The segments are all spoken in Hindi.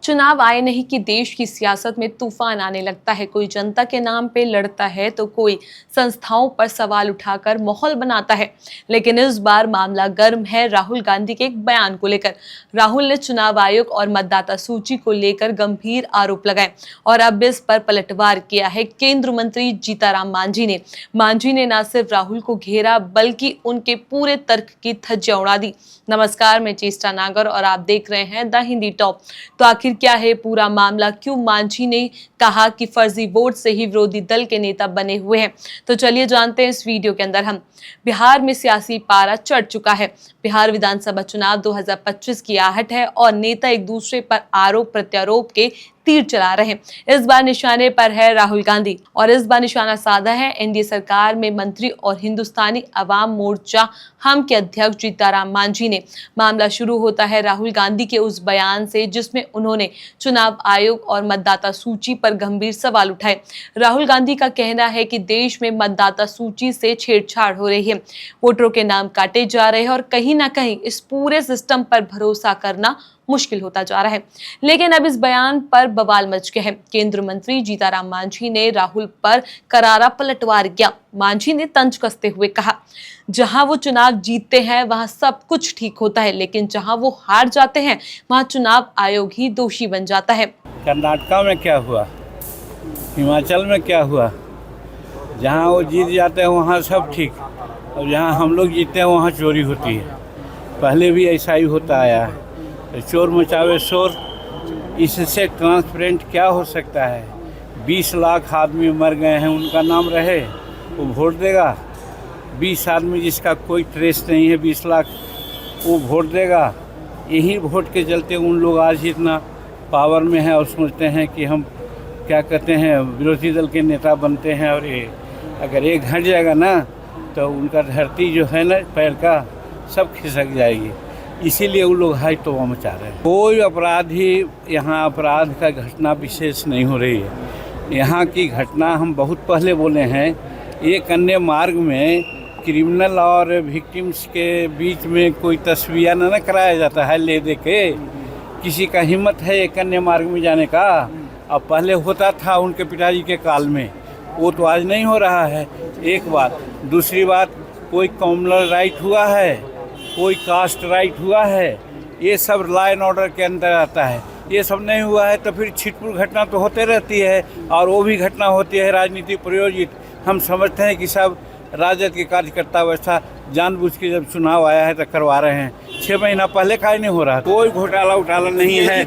चुनाव आए नहीं कि देश की सियासत में तूफान आने लगता है। कोई जनता के नाम पे लड़ता है तो कोई संस्थाओं पर सवाल उठाकर माहौल बनाता है। लेकिन इस बार मामला गर्म है राहुल गांधी के एक बयान को लेकर। राहुल ने चुनाव आयोग और मतदाता सूची को लेकर गंभीर आरोप लगाए और अब इस पर पलटवार किया है केंद्र मंत्री जीतनराम मांझी ने न सिर्फ राहुल को घेरा बल्कि उनके पूरे तर्क की धज्जियां उड़ा दी। नमस्कार, मैं चेष्टा नागर और आप देख रहे हैं द हिंदी टॉप। तो आखिर क्या है पूरा मामला? क्यों मांझी ने कहा कि फर्जी वोट से ही विरोधी दल के नेता बने हुए हैं? तो चलिए जानते हैं इस वीडियो के अंदर हम। बिहार में सियासी पारा चढ़ चुका है। बिहार विधानसभा चुनाव 2025 की आहट है और नेता एक दूसरे पर आरोप प्रत्यारोप के तीर चला रहे हैं। इस बार निशाने पर है राहुल गांधी और इस बार निशाना साधा है एनडीए सरकार में मंत्री और हिंदुस्तानी अवाम मोर्चा हम के अध्यक्ष जीतनराम मांझी ने। मामला शुरू होता है राहुल गांधी के उस बयान से जिसमें उन्होंने चुनाव आयोग और मतदाता सूची पर गंभीर सवाल उठाए। राहुल गांधी का कहना है कि देश में मतदाता सूची से छेड़छाड़ हो रही है, वोटरों के नाम काटे जा रहे हैं और कहीं ना कहीं इस पूरे सिस्टम पर भरोसा करना मुश्किल होता जा रहा है। लेकिन अब इस बयान पर बवाल मच गया है। केंद्रीय मंत्री जीतनराम मांझी ने राहुल पर करारा पलटवार किया। मांझी ने तंज कसते हुए कहा, जहां वो चुनाव जीतते हैं वहां सब कुछ ठीक होता है, लेकिन जहां वो हार जाते हैं वहां चुनाव आयोग ही दोषी बन जाता है। कर्नाटका में क्या हुआ, हिमाचल में क्या हुआ, जहां वो जीत जाते हैं वहां सब ठीक, और जहां हम लोग जीतते हैं वहां चोरी होती है। पहले भी ऐसा ही होता आया है। चोर मचावे शोर, इससे ट्रांसपेरेंट क्या हो सकता है? 20 लाख आदमी मर गए हैं, उनका नाम रहे वो वोट देगा। 20 आदमी जिसका कोई ट्रेस नहीं है, 20 लाख वो वोट देगा। यही वोट के चलते उन लोग आज इतना पावर में हैं और सोचते हैं कि हम क्या कहते हैं विरोधी दल के नेता बनते हैं। और ये अगर एक घट जाएगा ना तो उनका धरती जो है ना पैर का सब खिसक जाएगी। इसीलिए वो लोग हाई तोबा मचा रहे हैं। कोई अपराधी यहाँ अपराध का घटना विशेष नहीं हो रही है। यहाँ की घटना हम बहुत पहले बोले हैं, एक अन्य मार्ग में क्रिमिनल और विक्टिम्स के बीच में कोई तस्वीर न कराया जाता है ले दे के। किसी का हिम्मत है एक अन्य मार्ग में जाने का? अब पहले होता था उनके पिताजी के काल में, वो तो आज नहीं हो रहा है। एक बात। दूसरी बात, कोई कॉमनल राइट हुआ है, कोई कास्ट राइट हुआ है, ये सब लॉ एंड ऑर्डर के अंदर आता है। ये सब नहीं हुआ है तो फिर छिटपुट घटना तो होते रहती है, और वो भी घटना होती है राजनीति प्रयोजित। हम समझते हैं कि सब राजद के कार्यकर्ता वैसा जानबूझ के जब चुनाव आया है तो करवा रहे हैं। 6 महीना पहले का ही नहीं हो रहा, कोई घोटाला उठाला नहीं है।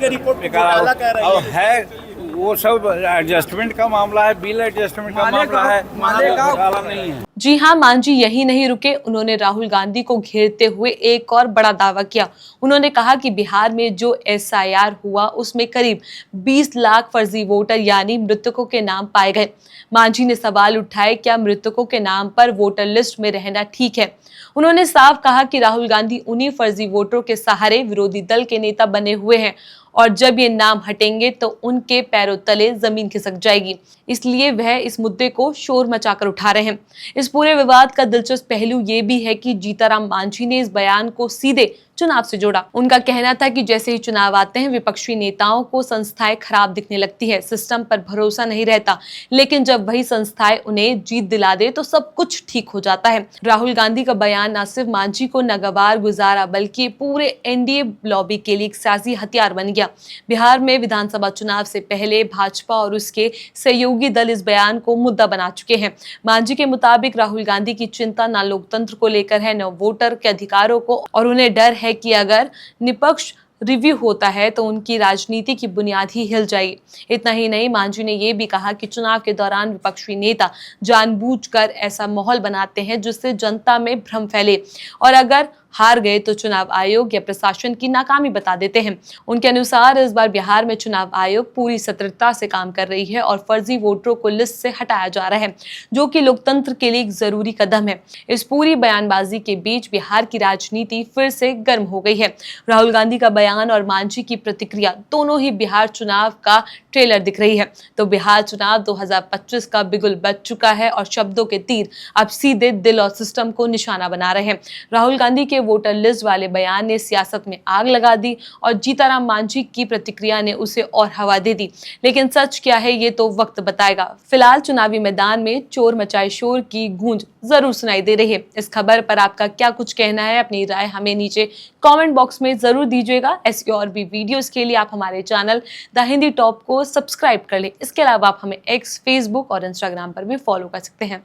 और है वो सब एडजस्टमेंट का मामला है, बिल एडजस्टमेंट का मामला है, घोटाला नहीं है। जी हाँ, मांझी यही नहीं रुके। उन्होंने राहुल गांधी को घेरते हुए एक और बड़ा दावा किया। उन्होंने कहा कि बिहार में जो एसआईआर हुआ उसमें करीब 20 लाख फर्जी वोटर यानी मृतकों के नाम पाए गए। मांझी ने सवाल उठाए, क्या मृतकों के नाम पर वोटर लिस्ट में रहना ठीक है? उन्होंने साफ कहा कि राहुल गांधी उन्हीं फर्जी वोटरों के सहारे विरोधी दल के नेता बने हुए हैं और जब ये नाम हटेंगे तो उनके पैरों तले जमीन खिसक जाएगी। इसलिए वह इस मुद्दे को शोर मचाकर उठा रहे हैं। इस पूरे विवाद का दिलचस्प पहलू ये भी है कि जीतनराम मांझी ने इस बयान को सीधे चुनाव से जोड़ा। उनका कहना था कि जैसे ही चुनाव आते हैं विपक्षी नेताओं को संस्थाएं खराब दिखने लगती है, सिस्टम पर भरोसा नहीं रहता, लेकिन जब वही संस्थाएं उन्हें जीत दिला दे तो सब कुछ ठीक हो जाता है। राहुल गांधी का बयान न सिर्फ मांझी को नागवार गुजारा बल्कि पूरे एनडीए लॉबी के लिए एक सियासी हथियार बन गया। बिहार में विधानसभा चुनाव से पहले भाजपा और उसके सहयोगी दल इस बयान को मुद्दा बना चुके हैं। मांझी के मुताबिक राहुल गांधी की चिंता न लोकतंत्र को लेकर है, न वोटर के अधिकारों को, और उन्हें डर है कि अगर निष्पक्ष रिव्यू होता है तो उनकी राजनीति की बुनियाद ही हिल जाएगी। इतना ही नहीं, मांझी ने यह भी कहा कि चुनाव के दौरान विपक्षी नेता जानबूझकर ऐसा माहौल बनाते हैं जिससे जनता में भ्रम फैले और अगर हार गए तो चुनाव आयोग या प्रशासन की नाकामी बता देते हैं। उनके अनुसार इस बार बिहार में चुनाव आयोग पूरी सतर्कता से काम कर रही है और फर्जी वोटरों को लिस्ट से हटाया जा रहा है, जो कि लोकतंत्र के लिए एक जरूरी कदम है। इस पूरी बयानबाजी के बीच बिहार की राजनीति फिर से गर्म हो गई है। राहुल गांधी का बयान और मांझी की प्रतिक्रिया दोनों ही बिहार चुनाव का ट्रेलर दिख रही है। तो बिहार चुनाव 2025 का बिगुल बज चुका है और शब्दों के तीर अब सीधे दिल और सिस्टम को निशाना बना रहे हैं। राहुल गांधी के वोटर लिस्ट वाले बयान ने सियासत में आग लगा दी और जीतनराम मांझी की प्रतिक्रिया ने उसे और हवा दे दी। लेकिन सच क्या है ये तो वक्त बताएगा। फिलहाल चुनावी मैदान में चोर मचाए शोर की गूंज जरूर सुनाई दे रही है। इस खबर पर आपका क्या कुछ कहना है, अपनी राय हमें नीचे कमेंट बॉक्स में जरूर दीजिएगा। ऐसी और भी वीडियोस के लिए आप हमारे चैनल द हिंदी टॉप को सब्सक्राइब कर लें। इसके अलावा आप हमें एक्स, फेसबुक और इंस्टाग्राम पर भी फॉलो कर सकते हैं।